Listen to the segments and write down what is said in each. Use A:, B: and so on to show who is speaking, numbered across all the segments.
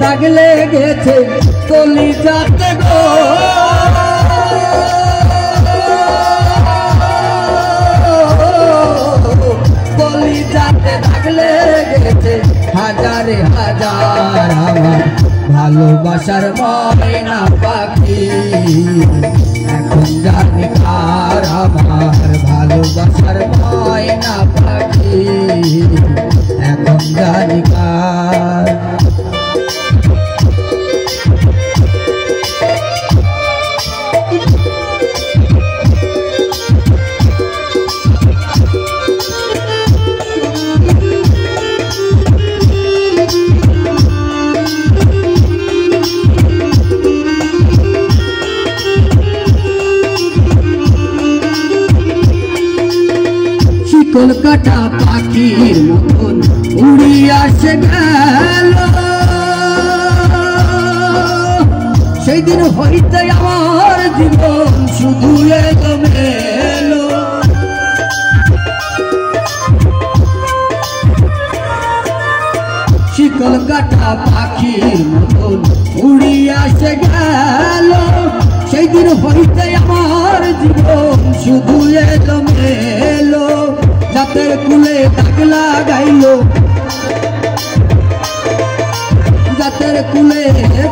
A: দাগ লেগেছে কলিজাতে গো কলিজাতে দাগ লেগেছে হাজারে হাজার আমার ভালোবাসার ময়না পাখি এখন জানি কার আমার ভালোবাসার ময়না পাখি এখন জানি কার কলকাতা পাখির মতন উড়িয়া সে গেল সেই দিন হইতে আমার জীবন শুধু এলোমেলো কলকাতা পাখির মতন উড়িয়া সে গেল সেই দিন হইতে আমার জীবন শুধু এলোমেলো জাতের কুলে দাগ লাগাইলো জাতের কুলে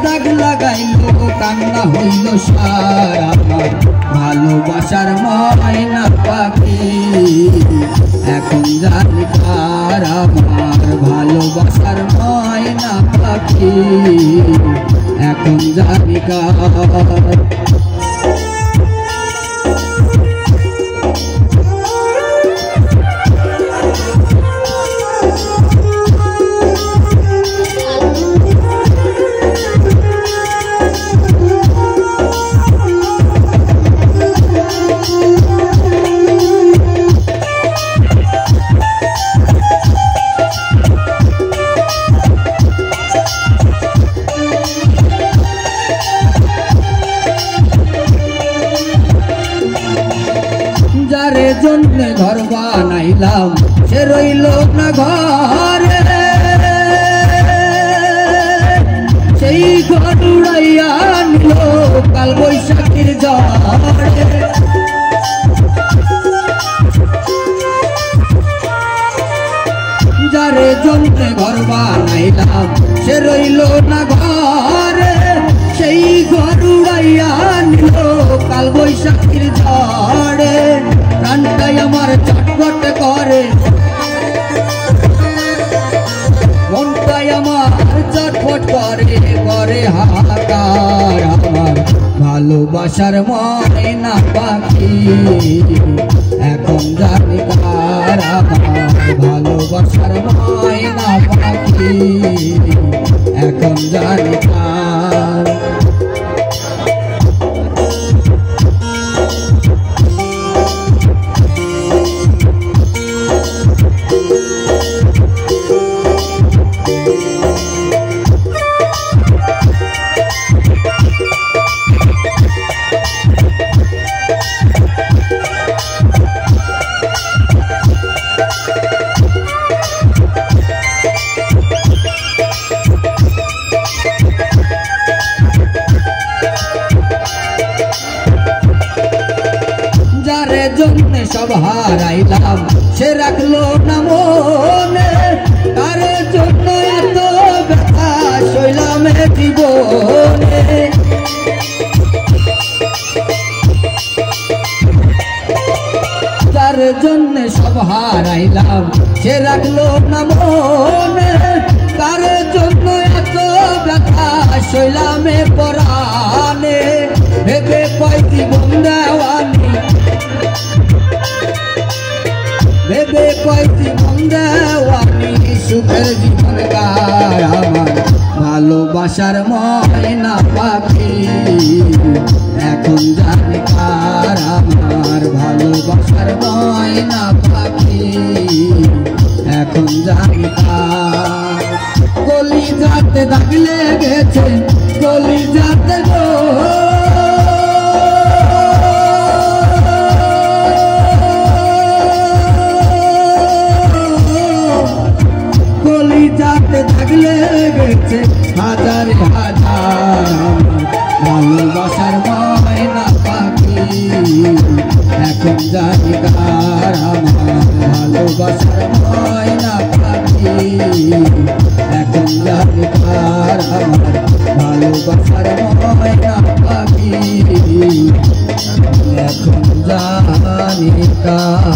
A: দাগ লাগাইলো কান্না হইল সার আমার ভালোবাসার ময়না পাখি এখন জানি কার আমার ভালোবাসার ময়না পাখি এখন জানি কার যারে জন্য ঘর বানাইলাম সে রইল না ঘরে সেই ঘর উড়াইয়া নিল কাল বৈশাখীর ঝড়ে যারে জন্য ঘর বানাইলাম সে রইল না ঘরে সেই ঘর উড়াইয়া নিল কাল বৈশাখীর ঝড়ে প্রাণটাই আমার চটপট করে মনটাই আমার চটপট করে করে হাহাকার আমার ভালোবাসার ময়না পাখি এখন জানি কার আমার ভালোবাসার ময়না পাখি এখন জানি কার যারে জন্য সব হারাইলাম সে রাখলো না মনে তারে জন্য এত ব্যথা সইলাম জীবনে যার জন্য সব হারাইলাম সে রাখলো না মনে তার জন্য এত ব্যথা সইলাম পরাণে ভেবে পাইতি বন্দাওয়ানি ভেবে পাইতি বন্দাওয়ানি সুখের জীবন কার আমার ভালোবাসার ময়না পাখি এখন জানি কার আমার ভালোবাসার ময়না পাখি এখন জানি কার কলিজাতে দাগ লেগেছে কলিজাতে গো কলিজাতে হাতে থাকলে গেছে হাজার হাজার ভালোবাসার ময়না পাখি এখন জানিকার আমার ভালোবাসার ময়না পাখি এখন জানিকার আমার ভালোবাসার ময়না পাখি এখন জানিকার